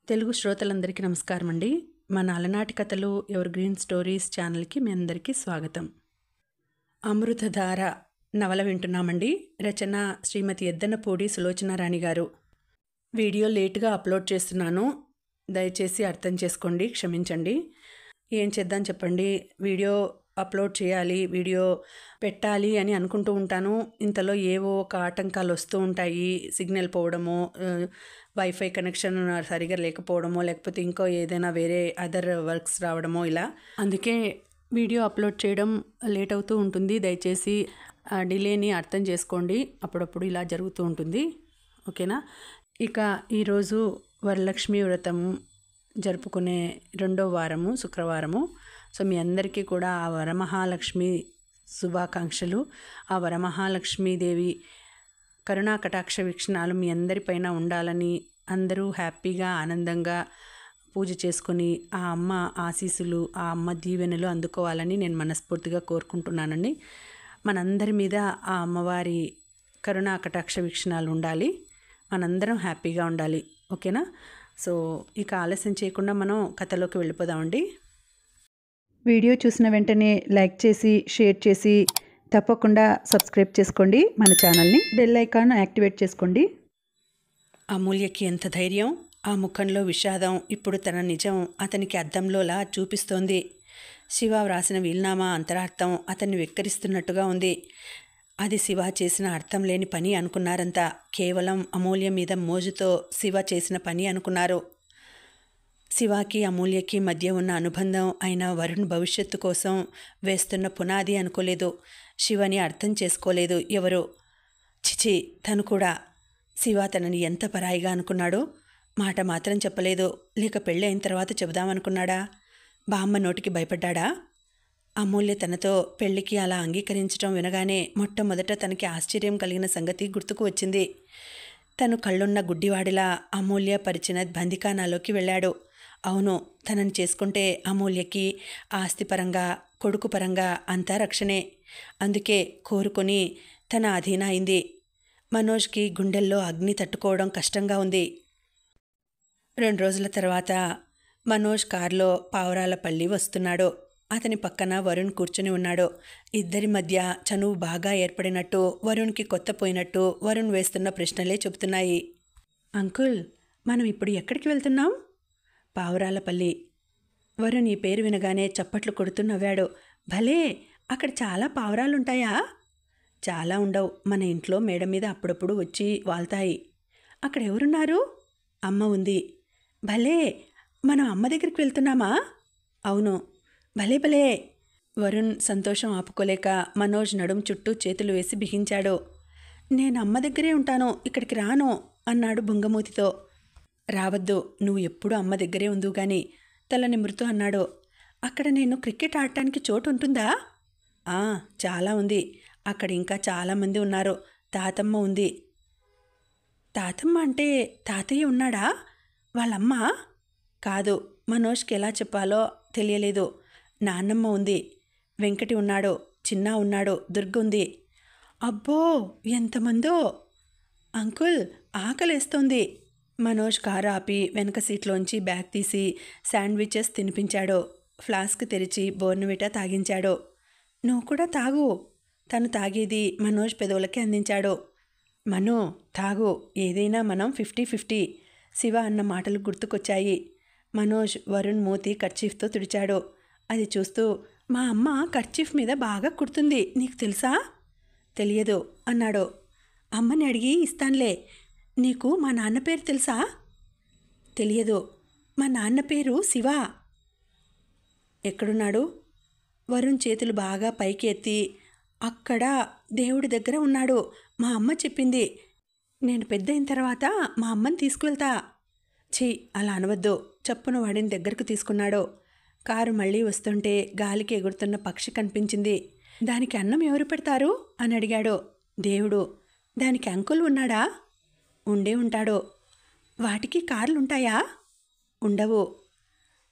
తెలుగు శ్రోతలందరికీ నమస్కారం అండి. మన అలనాటి కథలు ఎవర్ గ్రీన్ స్టోరీస్ ఛానల్కి మీ అందరికీ స్వాగతం. అమృతధార నవల వింటున్నామండి. రచన శ్రీమతి ఎద్దనపూడి సులోచనారాణి గారు. వీడియో లేటుగా అప్లోడ్ చేస్తున్నాను, దయచేసి అర్థం చేసుకోండి, క్షమించండి. ఏం చేద్దాం చెప్పండి, వీడియో అప్లోడ్ చేయాలి, వీడియో పెట్టాలి అని అనుకుంటూ ఉంటాను. ఇంతలో ఏవో ఒక ఆటంకాలు వస్తూ ఉంటాయి. సిగ్నల్ పోవడమో, వైఫై కనెక్షన్ సరిగా లేకపోవడమో, లేకపోతే ఇంకో ఏదైనా వేరే అదర్ వర్క్స్ రావడమో ఇలా. అందుకే వీడియో అప్లోడ్ చేయడం లేట్ అవుతూ ఉంటుంది. దయచేసి డిలేని అర్థం చేసుకోండి. అప్పుడప్పుడు ఇలా జరుగుతూ ఉంటుంది, ఓకేనా. ఇక ఈరోజు వరలక్ష్మి వ్రతం జరుపుకునే 2వ వారము, శుక్రవారము. సో మీ అందరికీ కూడా ఆ వరమహాలక్ష్మి శుభాకాంక్షలు. ఆ వరమహాలక్ష్మీదేవి కరుణా కటాక్ష వీక్షణాలు మీ అందరిపైన ఉండాలని, అందరూ హ్యాపీగా ఆనందంగా పూజ చేసుకొని ఆ అమ్మ ఆశీస్సులు, ఆ అమ్మ దీవెనలు అందుకోవాలని నేను మనస్ఫూర్తిగా కోరుకుంటున్నానండి. మనందరి మీద ఆ అమ్మవారి కరుణా కటాక్ష వీక్షణాలు ఉండాలి, మనందరం హ్యాపీగా ఉండాలి, ఓకేనా. సో ఇక ఆలస్యం చేయకుండా మనం కథలోకి వెళ్ళిపోదామండి. వీడియో చూసిన వెంటనే లైక్ చేసి, షేర్ చేసి, తప్పకుండా సబ్స్క్రైబ్ చేసుకోండి మన ఛానల్ని. బెల్ ఐకాన్ యాక్టివేట్ చేసుకోండి. అమూల్యకి ఎంత ధైర్యం, ఆ ముఖంలో విషాదం ఇప్పుడు తన నిజం అతనికి అద్దంలోలా చూపిస్తోంది. శివ వ్రాసిన వీల్నామా అంతరార్థం అతన్ని వెక్కిరిస్తున్నట్టుగా ఉంది. అది శివ చేసిన అర్థం లేని పని అనుకున్నారంతా. కేవలం అమూల్య మీద మోజుతో శివ చేసిన పని అనుకున్నారు. శివాకి అమూల్యకి మధ్య ఉన్న అనుబంధం అయిన వరుణ్ భవిష్యత్తు కోసం వేస్తున్న పునాది అనుకోలేదు. శివని అర్థం చేసుకోలేదు ఎవరు. చిచి, తను కూడా. శివ తనని ఎంత పరాయిగా అనుకున్నాడో. మాట మాత్రం చెప్పలేదు. లేక పెళ్ళి అయిన తర్వాత చెబుదామనుకున్నాడా? బామ్మ నోటికి భయపడ్డాడా? అమూల్య తనతో పెళ్లికి అలా అంగీకరించడం వినగానే మొట్టమొదట తనకి ఆశ్చర్యం కలిగిన సంగతి గుర్తుకు వచ్చింది. తను కళ్ళున్న గుడ్డివాడిలా అమూల్య పరిచిన బందికానాలోకి వెళ్ళాడు. అవును, తనని చేసుకుంటే అమూల్యకి ఆస్తిపరంగా, కొడుకు పరంగా అంతా రక్షణే. అందుకే కోరుకొని తన అధీన అయింది. మనోజ్కి గుండెల్లో అగ్ని తట్టుకోవడం కష్టంగా ఉంది. 2 రోజుల తర్వాత మనోజ్ కారులో పావురాలపల్లి వస్తున్నాడు. అతని పక్కన వరుణ్ కూర్చుని ఉన్నాడు. ఇద్దరి మధ్య చనువు బాగా ఏర్పడినట్టు, వరుణ్కి కొత్త పోయినట్టు వరుణ్ వేస్తున్న ప్రశ్నలే చెబుతున్నాయి. అంకుల్, మనం ఇప్పుడు ఎక్కడికి వెళ్తున్నాం? పావురాలపల్లి. వరుణ్ ఈ పేరు వినగానే చప్పట్లు కొడుతూ నవ్వాడు. భలే, అక్కడ చాలా పావురాలుంటాయా? చాలా ఉండవు, మన ఇంట్లో మేడ మీద అప్పుడప్పుడు వచ్చి వాళ్తాయి. అక్కడ ఎవరున్నారు? అమ్మ ఉంది. భలే, మనం అమ్మ దగ్గరికి వెళ్తున్నామా? అవును. భలే భలే. వరుణ్ సంతోషం ఆపుకోలేక మనోజ్ నడుం చుట్టూ చేతులు వేసి బిగించాడు. నేను అమ్మ దగ్గరే ఉంటాను, ఇక్కడికి రాను అన్నాడు బుంగమూతితో. రావద్దు, నువ్వు ఎప్పుడు అమ్మ దగ్గరే ఉందువు గాని, తల నిమురుతూ అన్నాడు. అక్కడ నేను క్రికెట్ ఆడటానికి చోటు ఉంటుందా? చాలా ఉంది. అక్కడ ఇంకా చాలామంది ఉన్నారు. తాతమ్మ ఉంది. తాతమ్మ అంటే తాతయ్య ఉన్నాడా? వాళ్ళమ్మ కాదు. మనోజ్కి ఎలా చెప్పాలో తెలియలేదు. నాన్నమ్మ ఉంది. వెంకటి ఉన్నాడు, చిన్న ఉన్నాడు, దుర్గ ఉంది. అబ్బో, ఎంతమందో! అంకుల్, ఆకలేస్తోంది. మనోజ్ కారు ఆపి వెనక సీట్లోంచి బ్యాగ్ తీసి శాండ్విచెస్ తినిపించాడు. ఫ్లాస్క్ తెరిచి బోర్న్విటా తాగించాడు. నువ్వు కూడా తాగు. తను తాగేది మనోజ్ పెదవులకి అందించాడు. మనో, తాగు, ఏదైనా మనం 50-50. శివ అన్న మాటలు గుర్తుకొచ్చాయి. మనోజ్ వరుణ్ మూతి కర్చీఫ్తో తుడిచాడు. అది చూస్తూ, మా అమ్మ కర్చీఫ్ మీద బాగా కుడుతుంది, నీకు తెలుసా? తెలియదు అన్నాడు. అమ్మని అడిగి ఇస్తానులే. నీకు మా నాన్న పేరు తెలుసా? తెలియదు. మా నాన్న పేరు శివ. ఎక్కడున్నాడు? వరుణ్ చేతులు బాగా పైకి ఎత్తి, అక్కడ దేవుడి దగ్గర ఉన్నాడు. మా అమ్మ చెప్పింది. నేను పెద్దయిన తర్వాత మా అమ్మని తీసుకువెళ్తా. ఛీ, అలా అనవద్దు. చప్పున వాడిని దగ్గరకు తీసుకున్నాడు. కారు మళ్ళీ వస్తుంటే గాలికి ఎగురుతున్న పక్షి కనిపించింది. దానికి అన్నం ఎవరు పెడతారు అని అడిగాడు. దేవుడు. దానికి అంకుల్ ఉన్నాడా? ఉండే ఉంటాడు. వాటికి కార్లుంటాయా? ఉండవు.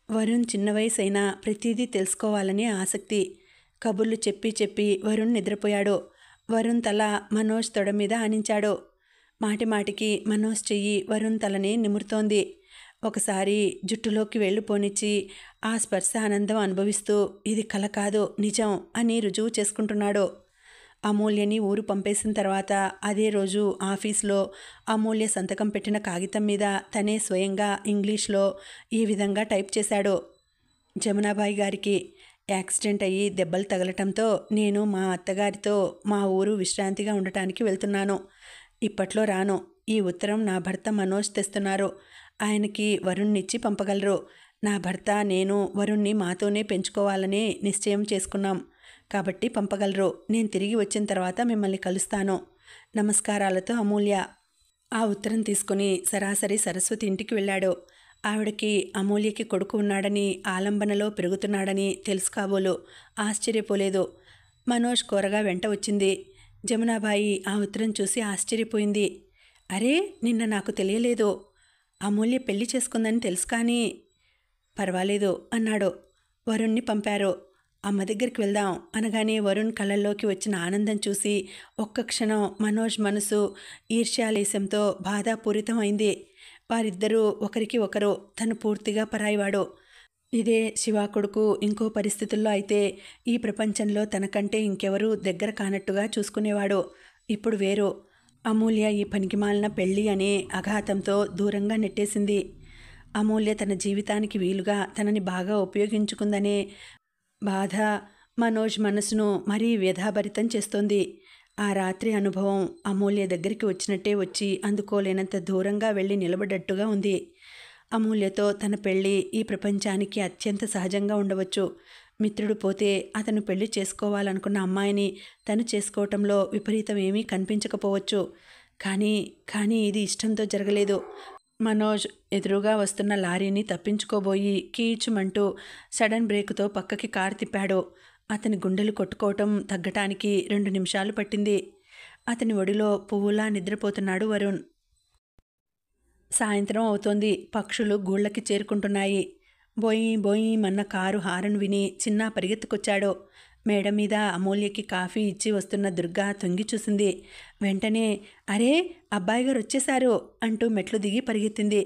వరుణ్ చిన్న వయసైనా ప్రతిదీ తెలుసుకోవాలని ఆసక్తి. కబుర్లు చెప్పి చెప్పి వరుణ్ నిద్రపోయాడు. వరుణ్ తల మనోజ్ తొడ మీద ఆనించాడు. మాటిమాటికి మనోజ్ చెయ్యి వరుణ్ తలని నిమురుతోంది. ఒకసారి జుట్టులోకి వేళ్ళు పోనిచ్చి ఆ స్పర్శ ఆనందం అనుభవిస్తూ ఇది కల కాదు నిజం అని రుజువు చేసుకుంటున్నాడు. అమూల్యని ఊరు పంపేసిన తర్వాత అదే రోజు ఆఫీస్లో అమూల్య సంతకం పెట్టిన కాగితం మీద తనే స్వయంగా ఇంగ్లీష్లో ఈ విధంగా టైప్ చేశాడు. జమునాబాయి గారికి యాక్సిడెంట్ అయ్యి దెబ్బలు తగలటంతో నేను మా అత్తగారితో మా ఊరు విశ్రాంతిగా ఉండటానికి వెళ్తున్నాను. ఇప్పట్లో రాను. ఈ ఉత్తరం నా భర్త మనోజ్ తెస్తున్నారు. ఆయనకి వరుణ్ణిచ్చి పంపగలరు. నా భర్త నేను వరుణ్ణి మాతోనే పెంచుకోవాలని నిశ్చయం చేసుకున్నాం కాబట్టి పంపగలరు. నేను తిరిగి వచ్చిన తర్వాత మిమ్మల్ని కలుస్తాను. నమస్కారాలతో అమూల్య. ఆ ఉత్తరం తీసుకుని సరాసరి సరస్వతి ఇంటికి వెళ్ళాడు. ఆవిడకి అమూల్యకి కొడుకు ఉన్నాడని, ఆలంబనలో పెరుగుతున్నాడని తెలుసు కాబోలు. ఆశ్చర్యపోలేదు. మనోజ్ కోరగా వెంట వచ్చింది. జమునాబాయి ఆ ఉత్తరం చూసి ఆశ్చర్యపోయింది. అరే, నిన్న నాకు తెలియలేదు. అమూల్య పెళ్లి చేసుకుందని తెలుసు కానీ. పర్వాలేదు అన్నాడు. వరుణ్ణి పంపారు. అమ్మ దగ్గరికి వెళ్దాం అనగానే వరుణ్ కళ్ళల్లోకి వచ్చిన ఆనందం చూసి ఒక్క క్షణం మనోజ్ మనసు ఈర్ష్యాలేశంతో బాధాపూరితం అయింది. వారిద్దరూ ఒకరికి ఒకరు. తను పూర్తిగా పరాయివాడు. ఇదే శివా కొడుకు ఇంకో పరిస్థితుల్లో అయితే ఈ ప్రపంచంలో తనకంటే ఇంకెవరూ దగ్గర కానట్టుగా చూసుకునేవాడు. ఇప్పుడు వేరు. అమూల్య ఈ పనికిమాలిన పెళ్ళి అనే అఘాతంతో దూరంగా నెట్టేసింది. అమూల్య తన జీవితానికి వీలుగా తనని బాగా ఉపయోగించుకుందనే బాధ మనోజ్ మనసును మరీ వ్యధాభరితం చేస్తోంది. ఆ రాత్రి అనుభవం అమూల్య దగ్గరికి వచ్చినట్టే వచ్చి అందుకోలేనంత దూరంగా వెళ్ళి నిలబడ్డట్టుగా ఉంది. అమూల్యతో తన పెళ్ళి ఈ ప్రపంచానికి అత్యంత సహజంగా ఉండవచ్చు. మిత్రుడు పోతే అతను పెళ్లి చేసుకోవాలనుకున్న అమ్మాయిని తను చేసుకోవటంలో విపరీతం ఏమీ కనిపించకపోవచ్చు. కానీ ఇది ఇష్టంతో జరగలేదు. మనోజ్ ఎదురుగా వస్తున్న లారీని తప్పించుకోబోయి కీచుమంటూ సడన్ బ్రేకుతో పక్కకి కారు తిప్పాడు. అతని గుండెలు కొట్టుకోవటం తగ్గటానికి 2 నిమిషాలు పట్టింది. అతని ఒడిలో పువ్వులా నిద్రపోతున్నాడు వరుణ్. సాయంత్రం అవుతోంది. పక్షులు గూళ్ళకి చేరుకుంటున్నాయి. బోయి బోయి మన్న కారు హారన్ విని చిన్న పరిగెత్తుకొచ్చాడు. మేడ మీద అమూల్యకి కాఫీ ఇచ్చి వస్తున్న దుర్గా తొంగి చూసింది. వెంటనే అరే, అబ్బాయి గారు వచ్చేశారు అంటూ మెట్లు దిగి పరిగెత్తింది.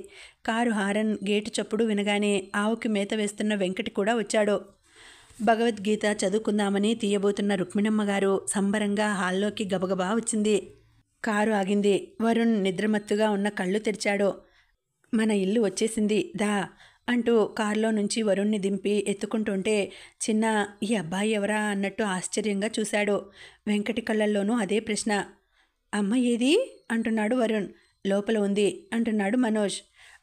కారు హారన్ గేటు చప్పుడు వినగానే ఆవుకి మేత వేస్తున్న వెంకటి కూడా వచ్చాడు. భగవద్గీత చదువుకుందామని తీయబోతున్న రుక్మిణమ్మ గారు సంబరంగా హాల్లోకి గబగబా వచ్చింది. కారు ఆగింది. వరుణ్ నిద్రమత్తుగా ఉన్న కళ్ళు తెరిచాడు. మన ఇల్లు వచ్చేసింది దా అంటూ కారులో నుంచి వరుణ్ణి దింపి ఎత్తుకుంటుంటే చిన్న ఈ అబ్బాయి ఎవరా అన్నట్టు ఆశ్చర్యంగా చూశాడు. వెంకటి కళ్ళల్లోనూ అదే ప్రశ్న. అమ్మ ఏది అంటున్నాడు వరుణ్. లోపల ఉంది అంటున్నాడు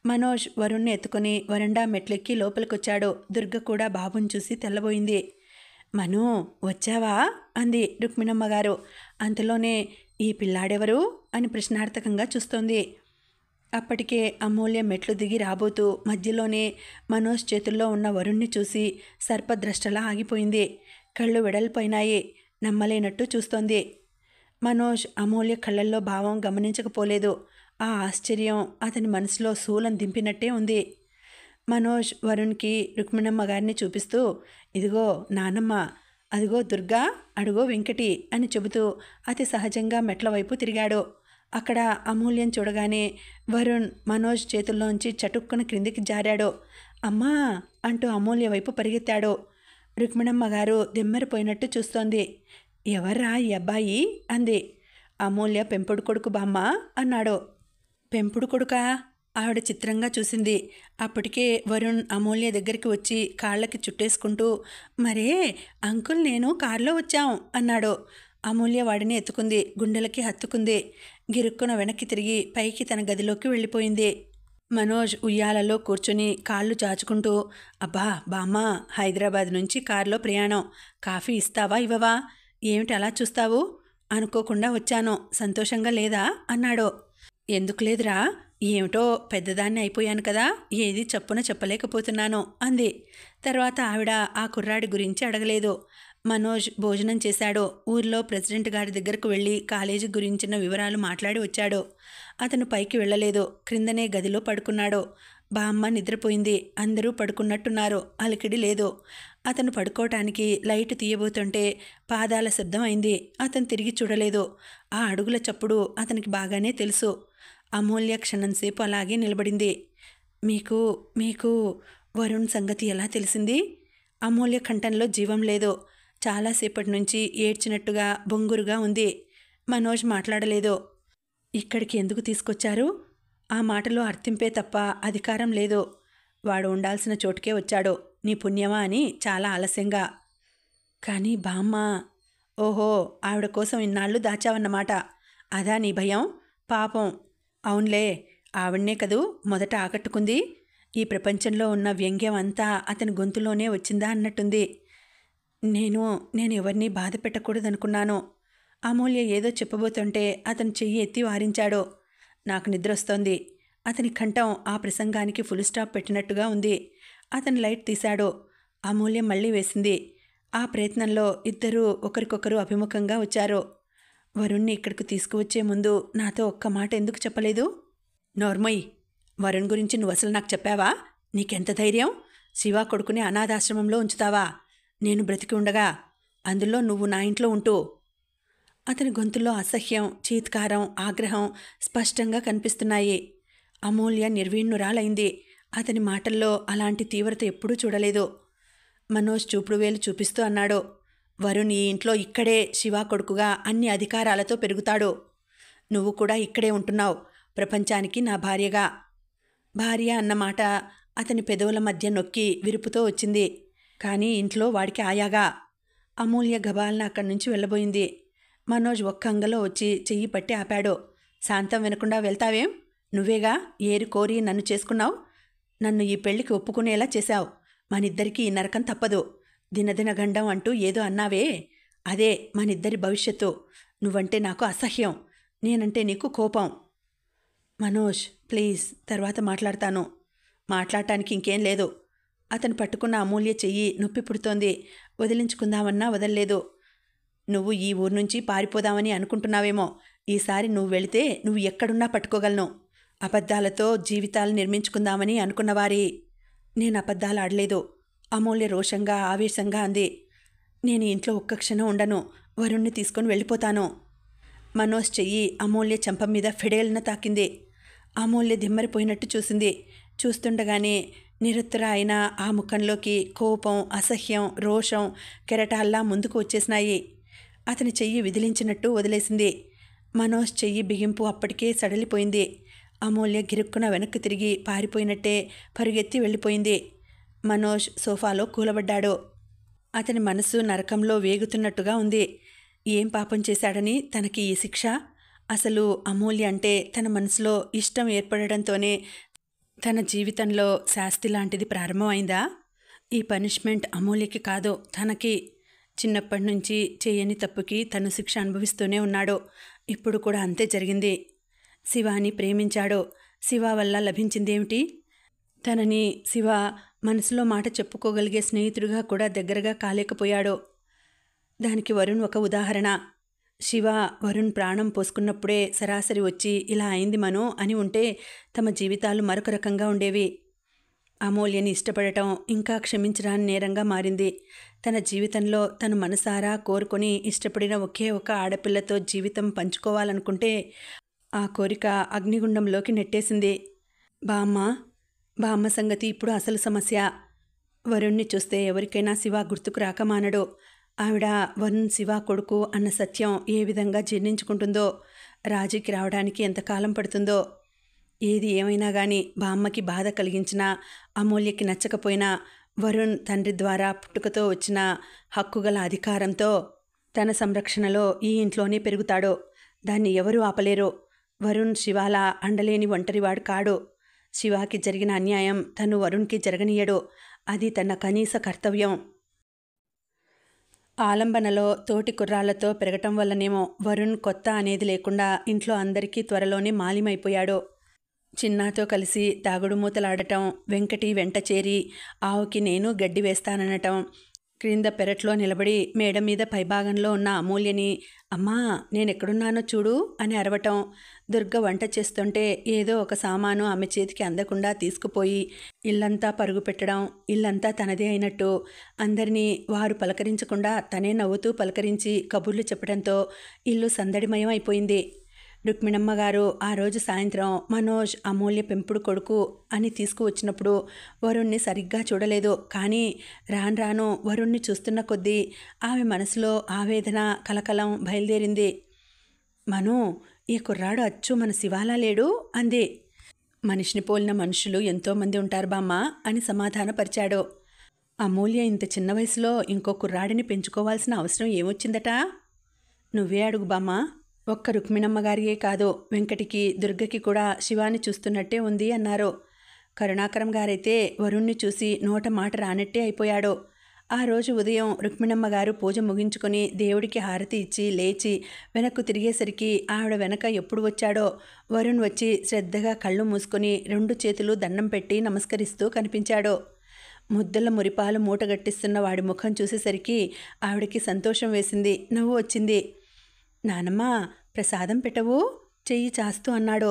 మనోజ్ వరుణ్ణి ఎత్తుకుని వరండా మెట్లెక్కి లోపలికొచ్చాడు. దుర్గ కూడా బాబుని చూసి తెల్లబోయింది. మను వచ్చావా అంది రుక్మిణమ్మ గారు. అంతలోనే ఈ పిల్లాడెవరు అని ప్రశ్నార్థకంగా చూస్తోంది. అప్పటికే అమూల్య మెట్లు దిగి రాబోతూ మధ్యలోనే మనోజ్ చేతుల్లో ఉన్న వరుణ్ణి చూసి సర్పద్రష్టలా ఆగిపోయింది. కళ్ళు వెడల్పోయినాయి. నమ్మలేనట్టు చూస్తోంది. మనోజ్ అమూల్య కళ్ళల్లో భావం గమనించకపోలేదు. ఆ ఆశ్చర్యం అతని మనసులో శూలం దింపినట్టే ఉంది. మనోజ్ వరుణ్కి రుక్మిణమ్మ గారిని చూపిస్తూ ఇదిగో నానమ్మ, అదిగో దుర్గా, అడుగో వెంకటి అని చెబుతూ అతి సహజంగా మెట్ల వైపు తిరిగాడు. అక్కడ అమూల్యం చూడగానే వరుణ్ మనోజ్ చేతుల్లోంచి చటుక్కున క్రిందికి జారాడు. అమ్మా అంటూ అమూల్య వైపు పరిగెత్తాడు. రుక్మిణమ్మ గారు దిమ్మెరిపోయినట్టు చూస్తోంది. ఎవర్రా ఈ అబ్బాయి అంది. అమూల్య పెంపుడు కొడుకు బామ్మ అన్నాడు. పెంపుడు కొడుకా? ఆవిడ చిత్రంగా చూసింది. అప్పటికే వరుణ్ అమూల్య దగ్గరికి వచ్చి కాళ్ళకి చుట్టేసుకుంటూ మరే అంకుల్ నేను కారులో వచ్చాం అన్నాడు. అమూల్య వాడిని ఎత్తుకుంది. గుండెలకి హత్తుకుంది. గిరుక్కున వెనక్కి తిరిగి పైకి తన గదిలోకి వెళ్ళిపోయింది. మనోజ్ ఉయ్యాలలో కూర్చుని కాళ్ళు చాచుకుంటూ అబ్బా బామ్మ, హైదరాబాద్ నుంచి కారులో ప్రయాణం. కాఫీ ఇస్తావా ఇవ్వవా? ఏమిటి అలా చూస్తావు? అనుకోకుండా వచ్చాను. సంతోషంగా లేదా అన్నాడు. ఎందుకు లేదురా, ఏమిటో పెద్దదాన్ని అయిపోయాను కదా, ఏది చప్పున చెప్పలేకపోతున్నాను అంది. తర్వాత ఆవిడ ఆ కుర్రాడి గురించి అడగలేదు. మనోజ్ భోజనం చేశాడు. ఊర్లో ప్రెసిడెంట్ గారి దగ్గరకు వెళ్ళి కాలేజీ గురించిన వివరాలు మాట్లాడి వచ్చాడు. అతను పైకి వెళ్ళలేదు. క్రిందనే గదిలో పడుకున్నాడు. బామ్మ నిద్రపోయింది. అందరూ పడుకున్నట్టున్నారు. అలికిడి లేదు. అతను పడుకోవటానికి లైట్ తీయబోతుంటే పాదాల శబ్దం అయింది. అతను తిరిగి చూడలేదు. ఆ అడుగుల చప్పుడు అతనికి బాగానే తెలుసు. అమూల్య క్షణంసేపు అలాగే నిలబడింది. మీకు మీకు వరుణ్ సంగతి ఎలా తెలిసింది? అమూల్య కంఠంలో జీవం లేదు. చాలాసేపటి నుంచి ఏడ్చినట్టుగా బొంగురుగా ఉంది. మనోజ్ మాట్లాడలేదు. ఇక్కడికి ఎందుకు తీసుకొచ్చారు? ఆ మాటలో అర్థింపే తప్ప అధికారం లేదు. వాడు ఉండాల్సిన చోటుకే వచ్చాడు. నీ పుణ్యమా అని చాలా ఆలస్యంగా. కానీ బామ్మ. ఓహో, ఆవిడ కోసం ఇన్నాళ్ళు దాచావన్నమాట. అదా నీ భయం? పాపం. అవునులే, ఆవిడ్నే కదూ మొదట ఆకట్టుకుంది. ఈ ప్రపంచంలో ఉన్న వ్యంగ్యం అంతా అతని గొంతులోనే వచ్చిందా అన్నట్టుంది. నేను ఎవరినీ బాధ పెట్టకూడదనుకున్నాను. అమూల్య ఏదో చెప్పబోతుంటే అతను చెయ్యి ఎత్తి వారించాడు. నాకు నిద్రొస్తోంది. అతని కంఠం ఆ ప్రసంగానికి ఫుల్ స్టాప్ పెట్టినట్టుగా ఉంది. అతను లైట్ తీశాడు. అమూల్య మళ్ళీ వేసింది. ఆ ప్రయత్నంలో ఇద్దరూ ఒకరికొకరు అభిముఖంగా వచ్చారు. వరుణ్ణి ఇక్కడికి తీసుకువచ్చే ముందు నాతో ఒక్క మాట ఎందుకు చెప్పలేదు? నోర్మయ్, వరుణ్ గురించి నువ్వు అసలు నాకు చెప్పావా? నీకెంత ధైర్యం? శివ కొడుకుని అనాథాశ్రమంలో ఉంచుతావా? నేను బ్రతికి ఉండగా, అందులో నువ్వు నా ఇంట్లో ఉంటూ. అతని గొంతులో అసహ్యం, చీత్కారం, ఆగ్రహం స్పష్టంగా కనిపిస్తున్నాయి. అమూల్య నిర్వీణ్ణురాలైంది. అతని మాటల్లో అలాంటి తీవ్రత ఎప్పుడూ చూడలేదు. మనోజ్ చూపుడు వేలు చూపిస్తూ అన్నాడు, వరుణ్ ఈ ఇంట్లో ఇక్కడే శివ కొడుకుగా అన్ని అధికారాలతో పెరుగుతాడు. నువ్వు కూడా ఇక్కడే ఉంటున్నావు, ప్రపంచానికి నా భార్యగా. భార్య అన్నమాట అతని పెదవుల మధ్య నొక్కి విరుపుతో వచ్చింది. కానీ ఇంట్లో వాడికి ఆయాగా. అమూల్య గబాల్న అక్కడి నుంచి వెళ్ళబోయింది. మనోజ్ ఒక్క అంగలో వచ్చి చెయ్యి పట్టి ఆపాడు. శాంతం వినకుండా వెళ్తావేం? నువ్వేగా ఏరి కోరి నన్ను చేసుకున్నావు. నన్ను ఈ పెళ్లికి ఒప్పుకునేలా చేశావు. మనిద్దరికీ ఈ నరకం తప్పదు. దినదిన గండం అంటూ ఏదో అన్నావే, అదే మనిద్దరి భవిష్యత్తు. నువ్వంటే నాకు అసహ్యం, నేనంటే నీకు కోపం. మనోజ్ ప్లీజ్, తర్వాత మాట్లాడతాను. మాట్లాడటానికి ఇంకేం లేదు. అతను పట్టుకున్న అమూల్య చెయ్యి నొప్పి పుడుతోంది. వదిలించుకుందామన్నా వదల్లేదు. నువ్వు ఈ ఊరు నుంచి పారిపోదామని అనుకుంటున్నావేమో. ఈసారి నువ్వు వెళితే నువ్వు ఎక్కడున్నా పట్టుకోగలను. అబద్ధాలతో జీవితాలు నిర్మించుకుందామని అనుకున్నవారి. నేను అబద్ధాలు ఆడలేదు. అమూల్య రోషంగా ఆవేశంగా అంది. నేను ఇంట్లో ఒక్క క్షణం ఉండను. వరుణ్ణి తీసుకొని వెళ్ళిపోతాను. మనోజ్ చెయ్యి అమూల్య చెంప మీద ఫెడేల్న తాకింది. అమూల్య దిమ్మరిపోయినట్టు చూసింది. చూస్తుండగానే నిరుత్తర అయిన ఆ ముఖంలోకి కోపం, అసహ్యం, రోషం కెరటాల్లా ముందుకు వచ్చేసినాయి. అతని చెయ్యి విదిలించినట్టు వదిలేసింది. మనోజ్ చెయ్యి బిగింపు అప్పటికే సడలిపోయింది. అమూల్య గిరుక్కున వెనక్కి తిరిగి పారిపోయినట్టే పరుగెత్తి వెళ్ళిపోయింది. మనోజ్ సోఫాలో కూలబడ్డాడు. అతని మనసు నరకంలో వేగుతున్నట్టుగా ఉంది. ఏం పాపం చేశాడని తనకి ఈ శిక్ష? అసలు అమూల్య అంటే తన మనసులో ఇష్టం ఏర్పడడంతోనే తన జీవితంలో శాస్తి లాంటిది ప్రారంభమైందా? ఈ పనిష్మెంట్ అమూల్యకి కాదు, తనకి. చిన్నప్పటి నుంచి చేయని తప్పుకి తను శిక్ష అనుభవిస్తూనే ఉన్నాడు. ఇప్పుడు కూడా అంతే జరిగింది. శివాని ప్రేమించాడు. శివ వల్ల లభించిందేమిటి? తనని శివ మనసులో మాట చెప్పుకోగలిగే స్నేహితుడిగా కూడా దగ్గరగా కాలేకపోయాడు. దానికి వరుణ్ ఒక ఉదాహరణ. శివ వరుణ్ ప్రాణం పోసుకున్నప్పుడే సరాసరి వచ్చి ఇలా అయింది మను అని ఉంటే తమ జీవితాలు మరొక రకంగా ఉండేవి. అమూల్యని ఇష్టపడటం ఇంకా క్షమించరాని నేరంగా మారింది. తన జీవితంలో తను మనసారా కోరుకొని ఇష్టపడిన ఒకే ఒక ఆడపిల్లతో జీవితం పంచుకోవాలనుకుంటే ఆ కోరిక అగ్నిగుండంలోకి నెట్టేసింది. బామ్మ సంగతి ఇప్పుడు అసలు సమస్య. వరుణ్ణి చూస్తే ఎవరికైనా శివ గుర్తుకు రాక మానడు. ఆవిడ వరుణ్ శివ కొడుకు అన్న సత్యం ఏ విధంగా జీర్ణించుకుంటుందో, రాజీకి రావడానికి ఎంతకాలం పడుతుందో. ఏది ఏమైనా కానీ బామ్మకి బాధ కలిగించినా, అమూల్యకి నచ్చకపోయినా వరుణ్ తండ్రి ద్వారా పుట్టుకతో వచ్చిన హక్కుగల అధికారంతో తన సంరక్షణలో ఈ ఇంట్లోనే పెరుగుతాడు. దాన్ని ఎవరూ ఆపలేరు. వరుణ్ శివాల అండలేని ఒంటరివాడు కాడు. శివాకి జరిగిన అన్యాయం తను వరుణ్కి జరగనీయడు. అది తన కనీస కర్తవ్యం. ఆలంబనలో తోటి కుర్రాళ్లతో పెరగటం వల్లనేమో వరుణ్ కొత్త అనేది లేకుండా ఇంట్లో అందరికీ త్వరలోనే మాలిమైపోయాడు. చిన్నాతో కలిసి తాగుడు మూతలాడటం, వెంకటి వెంట చేరి ఆవుకి నేను గడ్డి వేస్తాననటం, క్రింద పెరట్లో నిలబడి మేడ మీద పైభాగంలో ఉన్న అమూల్యని అమ్మా నేనెక్కడున్నానో చూడు అని అరవటం, దుర్గ వంట చేస్తుంటే ఏదో ఒక సామాను ఆమె చేతికి అందకుండా తీసుకుపోయి ఇల్లంతా పరుగు పెట్టడం, ఇల్లంతా తనదే అయినట్టు అందరినీ వారు పలకరించకుండా తనే నవ్వుతూ పలకరించి కబుర్లు చెప్పడంతో ఇల్లు సందడిమయం అయిపోయింది. రుక్మిణమ్మ గారు ఆ రోజు సాయంత్రం మనోజ్ అమూల్య పెంపుడు కొడుకు అని తీసుకువచ్చినప్పుడు వరుణ్ణి సరిగ్గా చూడలేదు. కానీ రాను రాను వరుణ్ణి చూస్తున్న కొద్దీ ఆమె మనసులో ఆవేదన, కలకలం బయలుదేరింది. మను, ఈ కుర్రాడు అచ్చు మన శివాలా లేడు అంది. మనిషిని పోలిన మనుషులు ఎంతోమంది ఉంటారు బామ్మ అని సమాధానపరిచాడు. అమూల్య ఇంత చిన్న వయసులో ఇంకో కుర్రాడిని పెంచుకోవాల్సిన అవసరం ఏమొచ్చిందట? నువ్వే అడుగు బామ్మ. ఒక్క రుక్మిణమ్మ గారియే కాదు, వెంకటికి, దుర్గకి కూడా శివాని చూస్తున్నట్టే ఉంది అన్నారు. కరుణాకరం గారైతే వరుణ్ణి చూసి నోట మాట రానట్టే అయిపోయాడు. ఆ రోజు ఉదయం రుక్మిణమ్మ గారు పూజ ముగించుకొని దేవుడికి హారతి ఇచ్చి లేచి వెనక్కు తిరిగేసరికి ఆవిడ వెనక ఎప్పుడు వచ్చాడో వరుణ్ వచ్చి శ్రద్ధగా కళ్ళు మూసుకొని 2 చేతులు దండం పెట్టి నమస్కరిస్తూ కనిపించాడు. ముద్దుల మురిపాలు మూటగట్టిస్తున్న వాడి ముఖం చూసేసరికి ఆవిడకి సంతోషం వేసింది, నవ్వు వచ్చింది. నానమ్మ, ప్రసాదం పెట్టవు చెయ్యి చాస్తూ అన్నాడు.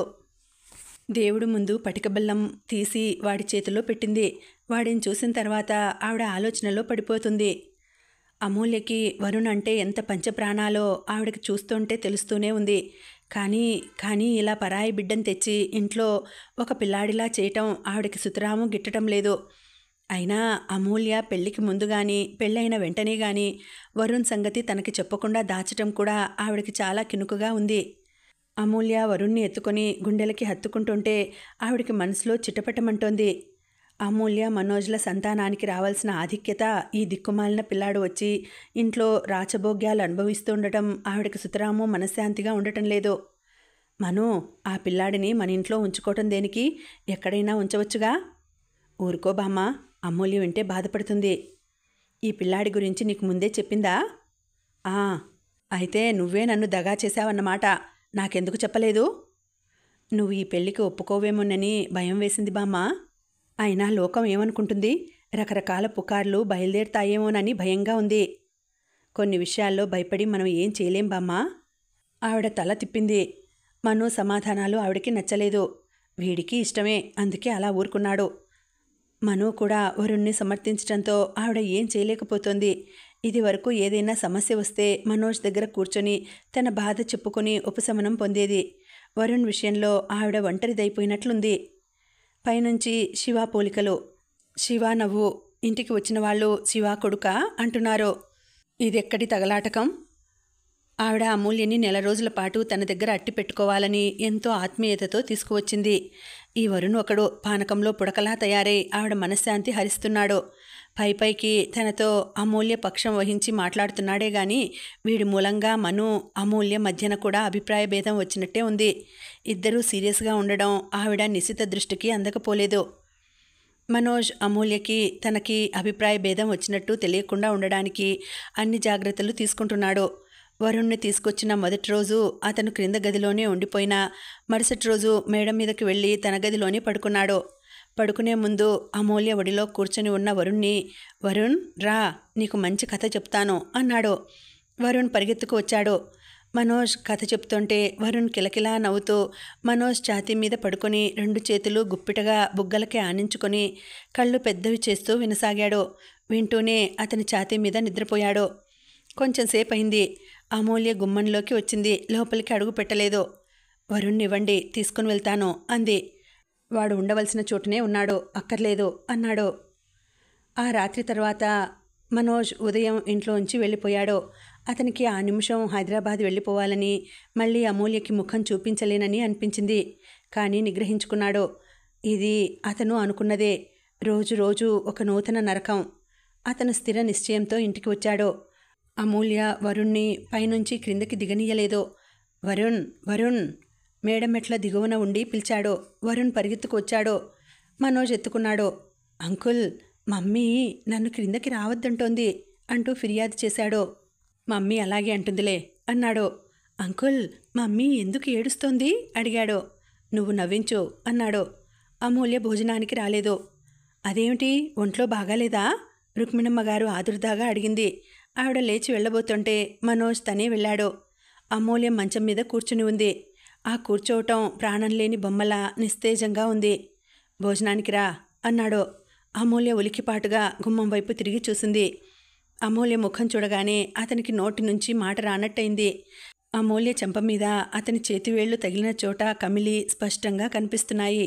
దేవుడు ముందు పటిక బెల్లం తీసి వాడి చేతిలో పెట్టింది. వాడిని చూసిన తర్వాత ఆవిడ ఆలోచనలో పడిపోతుంది. అమూల్యకి వరుణ్ అంటే ఎంత పంచప్రాణాలో ఆవిడకి చూస్తుంటే తెలుస్తూనే ఉంది. కానీ ఇలా పరాయి బిడ్డను తెచ్చి ఇంట్లో ఒక పిల్లాడిలా చేయటం ఆవిడకి సుతరాము గిట్టడం లేదు. అయినా అమూల్య పెళ్లికి ముందు కానీ పెళ్ళైన వెంటనే కానీ వరుణ్ సంగతి తనకి చెప్పకుండా దాచటం కూడా ఆవిడకి చాలా కినుకుగా ఉంది. అమూల్య వరుణ్ణి ఎత్తుకొని గుండెలకి హత్తుకుంటుంటే ఆవిడికి మనసులో చిటపటమంటోంది. అమూల్య మనోజ్ల సంతానానికి రావాల్సిన ఆధిక్యత ఈ దిక్కుమాలిన పిల్లాడు వచ్చి ఇంట్లో రాచభోగ్యాలు అనుభవిస్తూ ఉండటం ఆవిడకి సుతరాము మనశ్శాంతిగా ఉండటం లేదు. మను, ఆ పిల్లాడిని మన ఇంట్లో ఉంచుకోవటం దేనికి? ఎక్కడైనా ఉంచవచ్చుగా. ఊరుకో బామ్మ, అమూల్య వింటే బాధపడుతుంది. ఈ పిల్లాడి గురించి నీకు ముందే చెప్పిందా? అయితే నువ్వే నన్ను దగా చేశావన్నమాట. నాకెందుకు చెప్పలేదు? నువ్వు ఈ పెళ్లికి ఒప్పుకోవేమోనని భయం వేసింది బామ్మ. అయినా లోకం ఏమనుకుంటుంది? రకరకాల పుకార్లు బయలుదేరుతాయేమోనని భయంగా ఉంది. కొన్ని విషయాల్లో భయపడి మనం ఏం చేయలేం బామ్మ. ఆవిడ తల తిప్పింది. మను సమాధానాలు ఆవిడకి నచ్చలేదు. వీడికి ఇష్టమే, అందుకే అలా ఊరుకున్నాడు. మను కూడా వరుణ్ణి సమర్థించడంతో ఆవిడ ఏం చేయలేకపోతోంది. ఇది వరకు ఏదైనా సమస్య వస్తే మనోజ్ దగ్గర కూర్చొని తన బాధ చెప్పుకొని ఉపశమనం పొందేది. వరుణ్ విషయంలో ఆవిడ ఒంటరిదైపోయినట్లుంది. పైనుంచి శివ పోలికలు. శివ నవ్వు. ఇంటికి వచ్చిన వాళ్ళు శివ కొడుకా అంటున్నారు. ఇదెక్కడి తగలాటకం? ఆవిడ అమూల్యని 4 రోజుల పాటు తన దగ్గర అట్టి పెట్టుకోవాలని ఎంతో ఆత్మీయతతో తీసుకువచ్చింది. ఈ వరుణ్ ఒకడు పానకంలో పుడకలా తయారై ఆవిడ మనశ్శాంతి హరిస్తున్నాడు. పైపైకి తనతో అమూల్య పక్షం వహించి మాట్లాడుతున్నాడే గాని వీడి మూలంగా మను, అమూల్య మధ్యన కూడా అభిప్రాయ భేదం వచ్చినట్టే ఉంది. ఇద్దరూ సీరియస్గా ఉండడం ఆవిడ నిశిత దృష్టికి అందకపోలేదు. మనోజ్ అమూల్యకి తనకి అభిప్రాయ భేదం వచ్చినట్టు తెలియకుండా ఉండడానికి అన్ని జాగ్రత్తలు తీసుకుంటున్నాడు. వరుణ్ణి తీసుకొచ్చిన మొదటి రోజు అతను క్రింద గదిలోనే ఉండిపోయినా మరుసటి రోజు మేడ మీదకి వెళ్ళి తన గదిలోనే పడుకున్నాడు. పడుకునే ముందు అమూల్య ఒడిలో కూర్చొని ఉన్న వరుణ్ణి, వరుణ్ రా, నీకు మంచి కథ చెప్తాను అన్నాడు. వరుణ్ పరిగెత్తుకు వచ్చాడు. మనోజ్ కథ చెప్తుంటే వరుణ్ కిలకిలా నవ్వుతూ మనోజ్ ఛాతీ మీద పడుకొని 2 చేతులు గుప్పిటగా బుగ్గలకి ఆనించుకొని కళ్ళు పెద్దవి చేస్తూ వినసాగాడు. వింటూనే అతని ఛాతీ మీద నిద్రపోయాడు. కొంచెం సేపు అయింది. అమూల్య గుమ్మంలోకి వచ్చింది. లోపలికి అడుగు పెట్టలేదు. వరుణ్ ఇవ్వండి, తీసుకుని వెళ్తాను అంది. వాడు ఉండవలసిన చోటునే ఉన్నాడు, అక్కర్లేదు అన్నాడు. ఆ రాత్రి తర్వాత మనోజ్ ఉదయం ఇంట్లోంచి వెళ్ళిపోయాడు. అతనికి ఆ నిమిషం హైదరాబాద్ వెళ్ళిపోవాలని, మళ్ళీ అమూల్యకి ముఖం చూపించలేనని అనిపించింది. కానీ నిగ్రహించుకున్నాడు. ఇది అతను అనుకున్నదే. రోజు రోజు ఒక నూతన నరకం. అతను స్థిర నిశ్చయంతో ఇంటికి వచ్చాడు. అమూల్య వరుణ్ణి పైనుంచి క్రిందకి దిగనీయలేదు. వరుణ్, వరుణ్ మేడమెట్ల దిగువన ఉండి పిలిచాడు. వరుణ్ పరిగెత్తుకు వచ్చాడు. మనోజ్ ఎత్తుకున్నాడు. అంకుల్, మమ్మీ నన్ను క్రిందకి రావద్దంటోంది అంటూ ఫిర్యాదు చేశాడు. మమ్మీ అలాగే అంటుందిలే అన్నాడు. అంకుల్, మమ్మీ ఎందుకు ఏడుస్తోంది అడిగాడు. నువ్వు నవ్వించు అన్నాడు. అమూల్య భోజనానికి రాలేదు. అదేమిటి, ఒంట్లో బాగాలేదా? రుక్మిణమ్మ గారు ఆదుర్దాగా అడిగింది. ఆవిడ లేచి వెళ్ళబోతుంటే మనోజ్ తనే వెళ్ళాడు. అమూల్య మంచం మీద కూర్చుని ఉంది. ఆ కూర్చోవటం ప్రాణం లేని బొమ్మలా నిస్తేజంగా ఉంది. భోజనానికి రా అన్నాడు. అమూల్య ఉలికిపాటుగా గుమ్మం వైపు తిరిగి చూసింది. అమూల్య ముఖం చూడగానే అతనికి నోటి నుంచి మాట రానట్టయింది. అమూల్య చెంప మీద అతని చేతివేళ్లు తగిలిన చోట కమిలి స్పష్టంగా కనిపిస్తున్నాయి.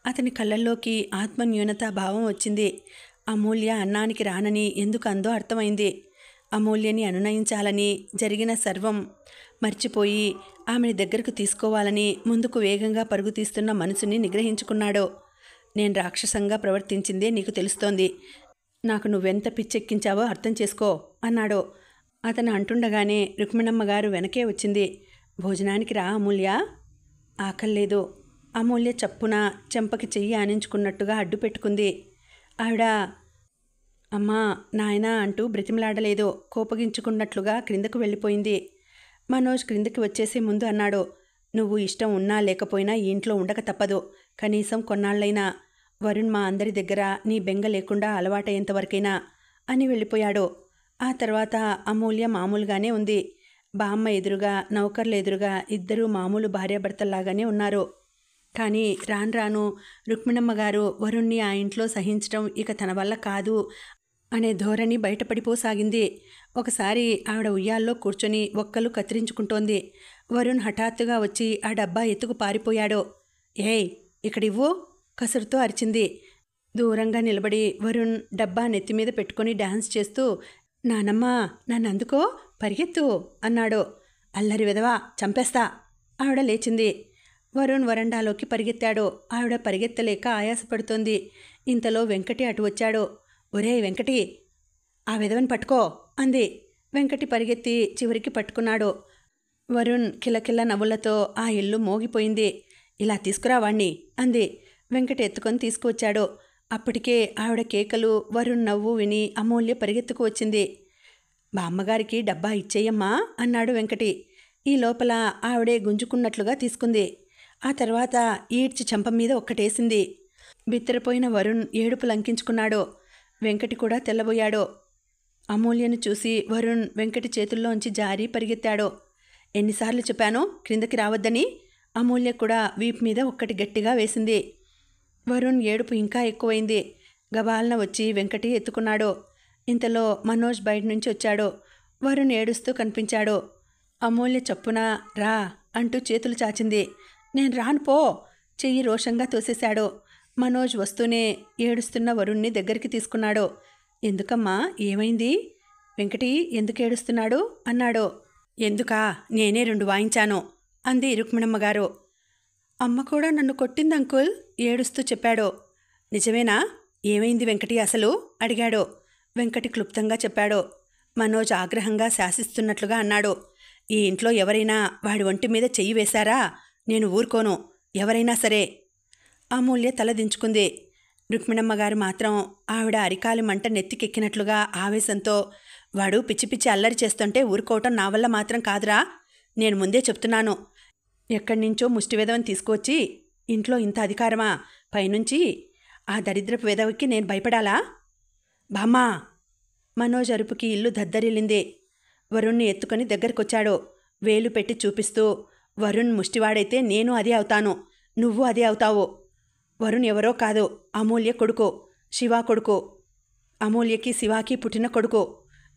అతని కళ్ళల్లోకి ఆత్మన్యూనతా భావం వచ్చింది. అమూల్య అన్నానికి రానని ఎందుకు అందో అర్థమైంది. అమూల్యని అనునయించాలని, జరిగిన సర్వం మర్చిపోయి ఆమెని దగ్గరకు తీసుకోవాలని ముందుకు వేగంగా పరుగు తీస్తున్న మనసుని నిగ్రహించుకున్నాడు. నేను రాక్షసంగా ప్రవర్తించిందే నీకు తెలుస్తోంది. నాకు నువ్వెంత పిచ్చెక్కించావో అర్థం చేసుకో అన్నాడు. అతను అంటుండగానే రుక్మిణమ్మగారు వెనకే వచ్చింది. భోజనానికి రా అమూల్య. ఆకల్లేదు. అమూల్య చప్పున చెంపకి చెయ్యి ఆనించుకున్నట్టుగా అడ్డు పెట్టుకుంది. ఆవిడ అమ్మా నాయనా అంటూ బ్రతిమలాడలేదు. కోపగించుకున్నట్లుగా క్రిందకు వెళ్ళిపోయింది. మనోజ్ క్రిందకి వచ్చేసే ముందు అన్నాడు, నువ్వు ఇష్టం ఉన్నా లేకపోయినా ఈ ఇంట్లో ఉండక తప్పదు. కనీసం కొన్నాళ్ళైనా. వరుణ్ మా అందరి దగ్గర నీ బెంగ లేకుండా అలవాటయ్యేంతవరకైనా అని వెళ్ళిపోయాడు. ఆ తర్వాత అమూల్య మామూలుగానే ఉంది. బామ్మ ఎదురుగా, నౌకర్లు ఎదురుగా ఇద్దరూ మామూలు భార్యాభర్తల్లాగానే ఉన్నారు. కానీ రాను రాను రుక్మిణమ్మగారు వరుణ్ణి ఆ ఇంట్లో సహించడం ఇక తన వల్ల కాదు అనే ధోరణి బయటపడిపోసాగింది. ఒకసారి ఆవిడ ఉయ్యాల్లో కూర్చొని ఒక్కలు కత్తిరించుకుంటోంది. వరుణ్ హఠాత్తుగా వచ్చి ఆ డబ్బా ఎత్తుకు పారిపోయాడు. ఏయ్ ఇక్కడివ్వు కసురుతో అరిచింది. దూరంగా నిలబడి వరుణ్ డబ్బా నెత్తిమీద పెట్టుకుని డాన్స్ చేస్తూ, నానమ్మా నన్నందుకో పరిగెత్తు అన్నాడు. అల్లరి విధవా చంపేస్తా. ఆవిడ లేచింది. వరుణ్ వరండాలోకి పరిగెత్తాడు. ఆవిడ పరిగెత్తలేక ఆయాసపడుతోంది. ఇంతలో వెంకటి అటు వచ్చాడు. ఒరే వెంకటి, ఆ విధవని పట్టుకో అంది. వెంకటి పరిగెత్తి చివరికి పట్టుకున్నాడు. వరుణ్ కిలకిల నవ్వులతో ఆ ఇల్లు మోగిపోయింది. ఇలా తీసుకురా వాణ్ణి అంది. వెంకటి ఎత్తుకొని తీసుకువచ్చాడు. అప్పటికే ఆవిడ కేకలు, వరుణ్ నవ్వు విని అమూల్య పరిగెత్తుకు వచ్చింది. బామ్మగారికి డబ్బా ఇచ్చేయమ్మా అన్నాడు వెంకటి. ఈ లోపల ఆవిడే గుంజుకున్నట్లుగా తీసుకుంది. ఆ తర్వాత ఈడ్చి చెంప మీద ఒక్కటేసింది. బిత్తరపోయిన వరుణ్ ఏడుపు లంకించుకున్నాడు. వెంకటి కూడా తెల్లబోయాడు. అమూల్యను చూసి వరుణ్ వెంకటి చేతుల్లోంచి జారి పరిగెత్తాడు. ఎన్నిసార్లు చెప్పాను క్రిందకి రావద్దని? అమూల్య కూడా వీపు మీద ఒక్కటి గట్టిగా వేసింది. వరుణ్ ఏడుపు ఇంకా ఎక్కువైంది. గబాలన వచ్చి వెంకటి ఎత్తుకున్నాడు. ఇంతలో మనోజ్ బయట నుంచి వచ్చాడు. వరుణ్ ఏడుస్తూ కనిపించాడు. అమూల్య చప్పున రా అంటూ చేతులు చాచింది. నేను రాను పో చెయ్యి రోషంగా తోసేశాడు. మనోజ్ వస్తూనే ఏడుస్తున్న వరుణ్ణి దగ్గరికి తీసుకున్నాడు. ఎందుకమ్మా ఏమైంది? వెంకటి ఎందుకు ఏడుస్తున్నాడు అన్నాడు. ఎందుకా నేనే 2 వాయించాను అంది రుక్మిణమ్మగారు. అమ్మ కూడా నన్ను కొట్టింది అంకుల్ ఏడుస్తూ చెప్పాడు. నిజమేనా? ఏమైంది వెంకటి అసలు అడిగాడు. వెంకటి క్లుప్తంగా చెప్పాడు. మనోజ్ ఆగ్రహంగా శాసిస్తున్నట్లుగా అన్నాడు. ఈ ఇంట్లో ఎవరైనా వాడి ఒంటి మీద చెయ్యి వేశారా నేను ఊరుకోను, ఎవరైనా సరే. అమూల్య తల దించుకుంది. రుక్మిణమ్మగారు మాత్రం ఆవిడ అరికాలి మంట నెత్తికెక్కినట్లుగా ఆవేశంతో, వాడు పిచ్చి పిచ్చి అల్లరి చేస్తుంటే ఊరుకోవటం నా వల్ల మాత్రం కాదురా. నేను ముందే చెప్తున్నాను. ఎక్కడి నుంచో ముష్టి వెధవని తీసుకువచ్చి ఇంట్లో ఇంత అధికారమా? పైనుంచి ఆ దరిద్రపు వెధవకి నేను భయపడాలా? బామ్మా! మనోజ్ అరుపుకి ఇల్లు దద్దరిల్లింది. వరుణ్ణి ఎత్తుకొని దగ్గరకొచ్చాడు. వేలు పెట్టి చూపిస్తూ, వరుణ్ ముష్టివాడైతే నేను అదే అవుతాను, నువ్వు అదే అవుతావు. వరుణ్ ఎవరో కాదు, అమూల్య కొడుకు, శివ కొడుకు. అమూల్యకి శివాకి పుట్టిన కొడుకు.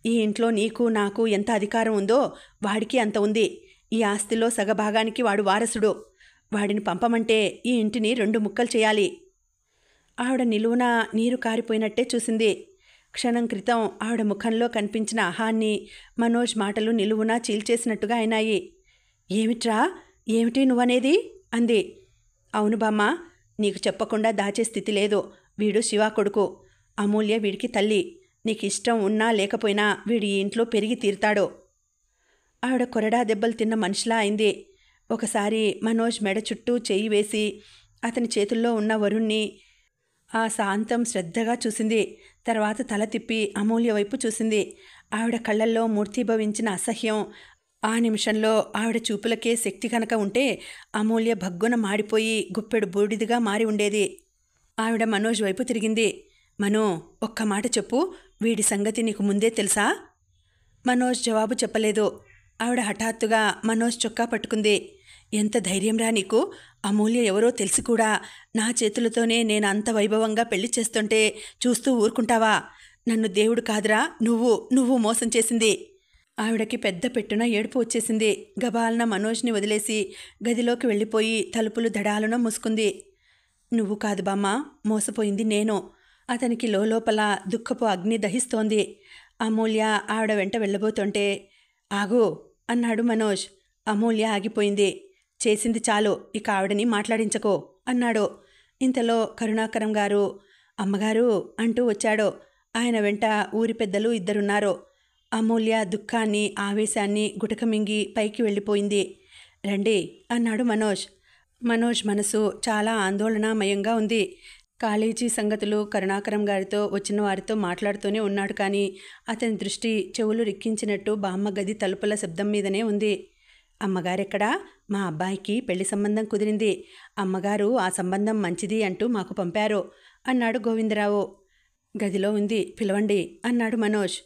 ఈ ఇంట్లో నీకు నాకు ఎంత అధికారం ఉందో వాడికి అంత ఉంది. ఈ ఆస్తిలో సగభాగానికి వాడు వారసుడు. వాడిని పంపమంటే ఈ ఇంటిని 2 ముక్కలు చేయాలి. ఆవిడ నిలువున నీరు కారిపోయినట్టే చూసింది. క్షణం క్రితం ఆవిడ ముఖంలో కనిపించిన అహాన్ని మనోజ్ మాటలు నిలువునా చీల్చేసినట్టుగా అయినాయి. ఏమిట్రా, ఏమిటి నువ్వనేది అంది. అవును బామ్మ, నీకు చెప్పకుండా దాచే స్థితి లేదు. వీడు శివ కొడుకు, అమూల్య వీడికి తల్లి. నీకు ఇష్టం ఉన్నా లేకపోయినా వీడు ఈ ఇంట్లో పెరిగి తీరుతాడు. ఆవిడ కొరడా దెబ్బలు తిన్న మనిషిలా అయింది. ఒకసారి మనోజ్ మెడ చుట్టూ చెయ్యి వేసి అతని చేతుల్లో ఉన్న వరుణ్ణి ఆ శాంతం శ్రద్ధగా చూసింది. తర్వాత తల తిప్పి అమూల్య వైపు చూసింది. ఆవిడ కళ్ళల్లో మూర్తీభవించిన అసహ్యం. ఆ నిమిషంలో ఆవిడ చూపులకే శక్తి కనుక ఉంటే అమూల్య భగ్గున మాడిపోయి గుప్పెడు బూడిదిగా మారి ఉండేది. ఆవిడ మనోజ్ వైపు తిరిగింది. మనో, ఒక్క మాట చెప్పు, వీడి సంగతి నీకు ముందే తెలుసా? మనోజ్ జవాబు చెప్పలేదు. ఆవిడ హఠాత్తుగా మనోజ్ చొక్కా పట్టుకుంది. ఎంత ధైర్యంరా నీకు? అమూల్య ఎవరో తెలిసి కూడా నా చేతులతోనే నేను అంత వైభవంగా పెళ్లి చేస్తుంటే చూస్తూ ఊరుకుంటావా? నన్ను దేవుడు కాదురా నువ్వు మోసం చేసింది. ఆవిడకి పెద్ద పెట్టున ఏడుపు వచ్చేసింది. గబాలన మనోజ్ని వదిలేసి గదిలోకి వెళ్ళిపోయి తలుపులు దడాలున మూసుకుంది. నువ్వు కాదు బామ్మ, మోసపోయింది నేను. అతనికి లోపల దుఃఖపు అగ్ని దహిస్తోంది. అమూల్య ఆవిడ వెంట వెళ్ళబోతుంటే, ఆగు అన్నాడు మనోజ్. అమూల్య ఆగిపోయింది. చేసింది చాలు, ఇక ఆవిడని మాట్లాడించకో అన్నాడు. ఇంతలో కరుణాకరం గారు అమ్మగారు అంటూ వచ్చాడు. ఆయన వెంట ఊరి పెద్దలు ఇద్దరున్నారు. అమూల్య దుఃఖాన్ని ఆవేశాన్ని గుటకమింగి పైకి వెళ్ళిపోయింది. రండి అన్నాడు మనోజ్. మనోజ్ మనసు చాలా ఆందోళనామయంగా ఉంది. కాలేజీ సంగతులు కరుణాకరం గారితో వచ్చిన వారితో మాట్లాడుతూనే ఉన్నాడు. కానీ అతని దృష్టి చెవులు రిక్కించినట్టు బామ్మ గది తలుపుల శబ్దం మీదనే ఉంది. అమ్మగారెక్కడా? మా అబ్బాయికి పెళ్లి సంబంధం కుదిరింది. అమ్మగారు ఆ సంబంధం మంచిది అంటూ మాకు పంపారు అన్నాడు గోవిందరావు. గదిలో ఉంది, పిలవండి అన్నాడు మనోజ్.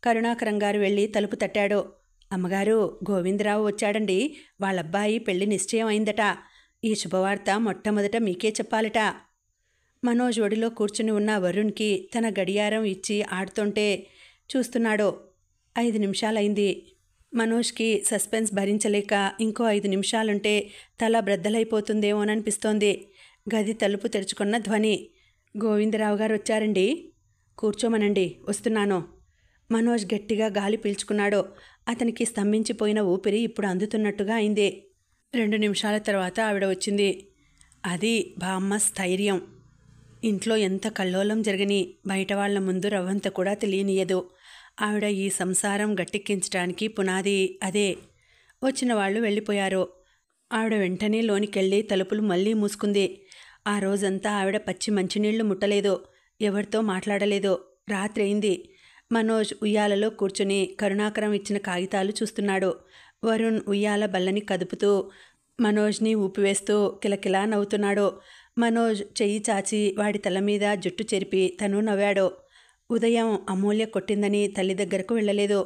కరుణాకరం గారు వెళ్ళి తలుపు తట్టాడు. అమ్మగారు, గోవిందరావు వచ్చాడండి. వాళ్ళబ్బాయి పెళ్లి నిశ్చయం అయిందట. ఈ శుభవార్త మొట్టమొదట మీకే చెప్పాలట. మనోజ్ ఒడిలో కూర్చుని ఉన్న వరుణ్కి తన గడియారం ఇచ్చి ఆడుతుంటే చూస్తున్నాడు. 5 నిమిషాలైంది. మనోజ్కి సస్పెన్స్ భరించలేక ఇంకో 5 నిమిషాలుంటే తల బ్రద్దలైపోతుందేమోననిపిస్తోంది. గది తలుపు తెరుచుకున్న ధ్వని. గోవిందరావు గారు వచ్చారండి. కూర్చోమనండి, వస్తున్నాను. మనోజ్ గట్టిగా గాలి పీల్చుకున్నాడు. అతనికి స్తంభించిపోయిన ఊపిరి ఇప్పుడు అందుతున్నట్టుగా అయింది. 2 నిమిషాల తర్వాత ఆవిడ వచ్చింది. అది బామ్మ స్థైర్యం. ఇంట్లో ఎంత కల్లోలం జరగని బయట వాళ్ల ముందు రవ్వంత కూడా తెలియనీయదు. ఆవిడ ఈ సంసారం గట్టెక్కించడానికి పునాది అదే. వచ్చిన వాళ్ళు వెళ్ళిపోయారు. ఆవిడ వెంటనే లోనికెళ్ళి తలుపులు మళ్ళీ మూసుకుంది. ఆ రోజంతా ఆవిడ పచ్చి మంచినీళ్లు ముట్టలేదు, ఎవరితో మాట్లాడలేదు. రాత్రి అయింది. మనోజ్ ఉయ్యాలలో కూర్చుని కరుణాకరం ఇచ్చిన కాగితాలు చూస్తున్నాడు. వరుణ్ ఉయ్యాల బల్లని కదుపుతూ మనోజ్ని ఊపివేస్తూ కిలకిలా నవ్వుతున్నాడు. మనోజ్ చెయ్యి చాచి వాడి తల మీద జుట్టు చెరిపి తను నవ్వాడు. ఉదయం అమూల్య కొట్టిందని తల్లి దగ్గరకు వెళ్ళలేదు.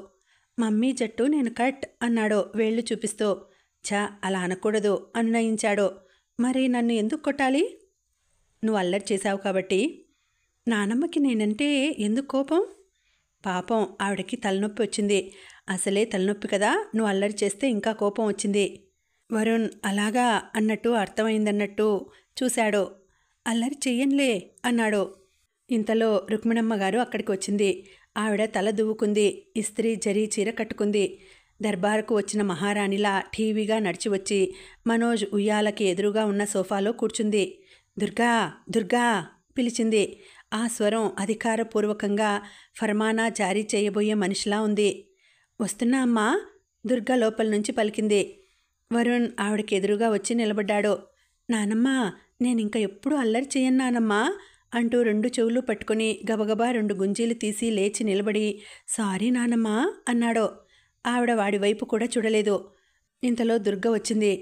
మమ్మీ జట్టు నేను కట్ అన్నాడు వేళ్లు చూపిస్తూ. ఛా, అలా అనకూడదు అనునయించాడు. మరి నన్ను ఎందుకు కొట్టాలి? నువ్వు అల్లరి చేశావు కాబట్టి. నానమ్మకి నేనంటే ఎందుకు కోపం? పాపం, ఆవిడకి తలనొప్పి వచ్చింది. అసలే తలనొప్పి కదా, నువ్వు అల్లరి చేస్తే ఇంకా కోపం వచ్చింది. వరుణ్ అలాగా అన్నట్టు అర్థమైందన్నట్టు చూశాడు. అల్లరి చెయ్యనులే అన్నాడు. ఇంతలో రుక్మిణమ్మ గారు అక్కడికి వచ్చింది. ఆవిడ తల దువ్వుకుంది, ఇస్త్రీ జరీ చీర కట్టుకుంది. దర్బారుకు వచ్చిన మహారాణిలా ఠీవీగా నడిచి వచ్చి మనోజ్ ఉయ్యాలకి ఎదురుగా ఉన్న సోఫాలో కూర్చుంది. దుర్గా, దుర్గా పిలిచింది. ఆ స్వరం అధికారపూర్వకంగా ఫర్మానా జారీ చేయబోయే మనిషిలా ఉంది. వస్తున్నా అమ్మా, దుర్గా లోపల నుంచి పలికింది. వరుణ్ ఆవిడకి ఎదురుగా వచ్చి నిలబడ్డాడు. నానమ్మా, నేనింక ఎప్పుడూ అల్లరి చెయ్యను నానమ్మా అంటూ 2 చెవులు పట్టుకుని గబగబా 2 గుంజీలు తీసి లేచి నిలబడి సారీ నానమ్మా అన్నాడు. ఆవిడ వాడి వైపు కూడా చూడలేదు. ఇంతలో దుర్గ వచ్చింది.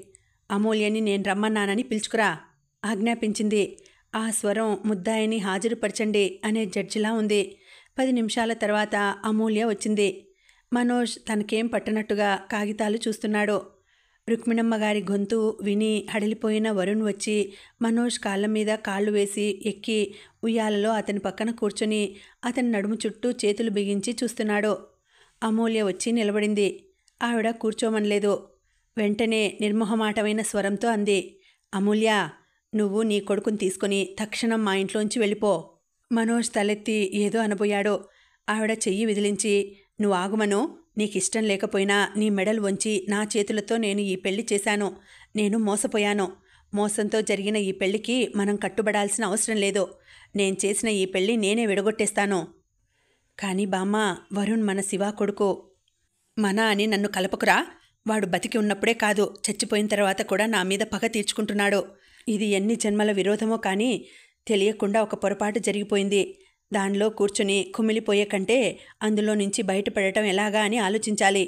అమూల్యని నేను రమ్మన్నానని పిలుచుకురా ఆజ్ఞాపించింది. ఆ స్వరం ముద్దాయిని హాజరుపరచండి అనే జడ్జిలా ఉంది. 10 నిమిషాల తర్వాత అమూల్య వచ్చింది. మనోజ్ తనకేం పట్టనట్టుగా కాగితాలు చూస్తున్నాడు. రుక్మిణమ్మ గారి గొంతు విని హడలిపోయిన వరుణ్ వచ్చి మనోజ్ కాళ్ళ మీద కాళ్ళు వేసి ఎక్కి ఉయ్యాలలో అతని పక్కన కూర్చొని అతని నడుము చుట్టూ చేతులు బిగించి చూస్తున్నాడు. అమూల్య వచ్చి నిలబడింది. ఆవిడ కూర్చోమనలేదు. వెంటనే నిర్మోహమాటమైన స్వరంతో అంది. అమూల్య, నువ్వు నీ కొడుకుని తీసుకుని తక్షణం మా ఇంట్లోంచి వెళ్ళిపో. మనోజ్ తలెత్తి ఏదో అనబోయాడు. ఆవిడ చెయ్యి విదిలించి, నువ్వు ఆగుమను, నీకిష్టం లేకపోయినా నీ మెడలు వంచి నా చేతులతో నేను ఈ పెళ్లి చేశాను. నేను మోసపోయాను. మోసంతో జరిగిన ఈ పెళ్లికి మనం కట్టుబడాల్సిన అవసరం లేదు. నేను చేసిన ఈ పెళ్లి నేనే విడగొట్టేస్తాను. కానీ బామ్మ, వరుణ్ మన శివ కొడుకు. మన అని నన్ను కలపకురా. వాడు బతికి ఉన్నప్పుడే కాదు, చచ్చిపోయిన తర్వాత కూడా నా మీద పగ తీర్చుకుంటున్నాడు. ఇది ఎన్ని జన్మల విరోధమో కానీ తెలియకుండా ఒక పొరపాటు జరిగిపోయింది. దానిలో కూర్చుని కుమిలిపోయే కంటే అందులో నుంచి బయటపడటం ఎలాగా అని ఆలోచించాలి.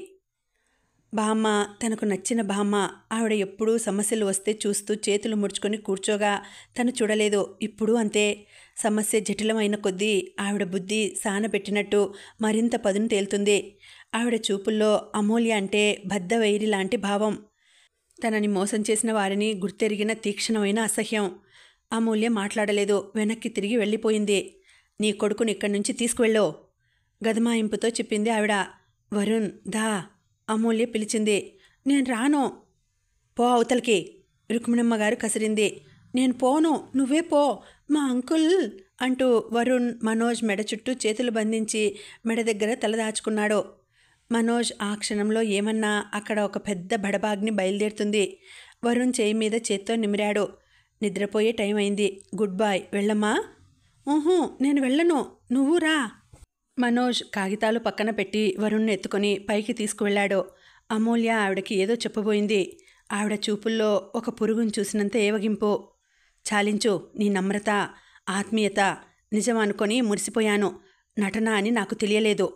బామ్మ తనకు నచ్చిన బామ్మ. ఆవిడ ఎప్పుడూ సమస్యలు వస్తే చూస్తూ చేతులు ముడుచుకొని కూర్చోగా తను చూడలేదు. ఇప్పుడు అంతే. సమస్య జటిలమైన కొద్దీ ఆవిడ బుద్ధి సానబెట్టినట్టు మరింత పదును తేలుతుంది. ఆవిడ చూపుల్లో అమూల్య అంటే బద్ధవైరి లాంటి భావం. తనని మోసం చేసిన వారిని గుర్తెరిగిన తీక్షణమైన అసహ్యం. అమూల్య మాట్లాడలేదు. వెనక్కి తిరిగి వెళ్ళిపోయింది. నీ కొడుకుని ఇక్కడి నుంచి తీసుకువెళ్ళో, గదమాయింపుతో చెప్పింది ఆవిడ. వరుణ్ దా అమూల్య పిలిచింది. నేను రాను. పో అవతలికి, రుక్మిణమ్మ గారు కసిరింది. నేను పోను, నువ్వే పో, మా అంకుల్ అంటూ వరుణ్ మనోజ్ మెడ చుట్టూ చేతులు బంధించి మెడ దగ్గర తలదాచుకున్నాడు. మనోజ్ ఆ క్షణంలో ఏమన్నా అక్కడ ఒక పెద్ద బడబాగ్ని బయలుదేరుతుంది. వరుణ్ చేయి మీద చేత్తో నిమిరాడు. నిద్రపోయే టైం అయింది. గుడ్ బాయ్, వెళ్ళమ్మా. ఊహూ, నేను వెళ్ళను, నువ్వు రా. మనోజ్ కాగితాలు పక్కన పెట్టి వరుణ్ని ఎత్తుకొని పైకి తీసుకువెళ్ళాడు. అమూల్య ఆవిడకి ఏదో చెప్పబోయింది. ఆవిడ చూపుల్లో ఒక పురుగును చూసినంత ఏవగింపు. చాలించు, నీ నమ్రత, ఆత్మీయత నిజం అనుకొని మురిసిపోయాను. నటన అని నాకు తెలియలేదు.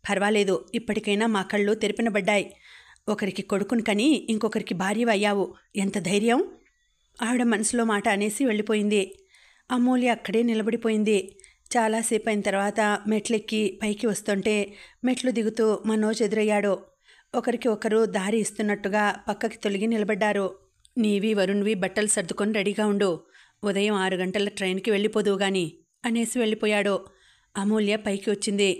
పర్వాలేదు, ఇప్పటికైనా మా కళ్ళు తెరిపినబడ్డాయి. ఒకరికి కొడుకుని కని ఇంకొకరికి భార్య అయ్యావు, ఎంత ధైర్యం. ఆవిడ మనసులో మాట అనేసి వెళ్ళిపోయింది. అమూల్య అక్కడే నిలబడిపోయింది. చాలాసేపు అయిన తర్వాత మెట్లెక్కి పైకి వస్తుంటే మెట్లు దిగుతూ మనోజ్ ఎదురయ్యాడు. ఒకరికి ఒకరు దారి ఇస్తున్నట్టుగా పక్కకి తొలగి నిలబడ్డారు. నీవి వరుణ్వి బట్టలు సర్దుకొని రెడీగా ఉండు, ఉదయం 6 గంటల ట్రైన్కి వెళ్ళిపోదువు గాని అనేసి వెళ్ళిపోయాడు. అమూల్య పైకి వచ్చింది.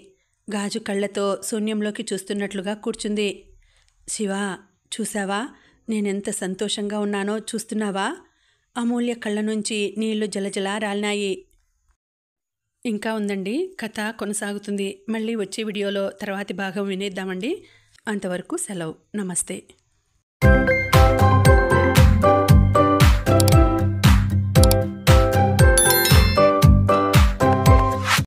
గాజు కళ్ళతో శూన్యంలోకి చూస్తున్నట్లుగా కూర్చుంది. శివ, చూసావా నేనెంత సంతోషంగా ఉన్నానో చూస్తున్నావా? అమూల్య కళ్ళ నుంచి నీళ్లు జలజలా రాలినాయి. ఇంకా ఉందండి, కథ కొనసాగుతుంది. మళ్ళీ వచ్చే వీడియోలో తర్వాతి భాగం వినేద్దామండి. అంతవరకు సెలవు. నమస్తే.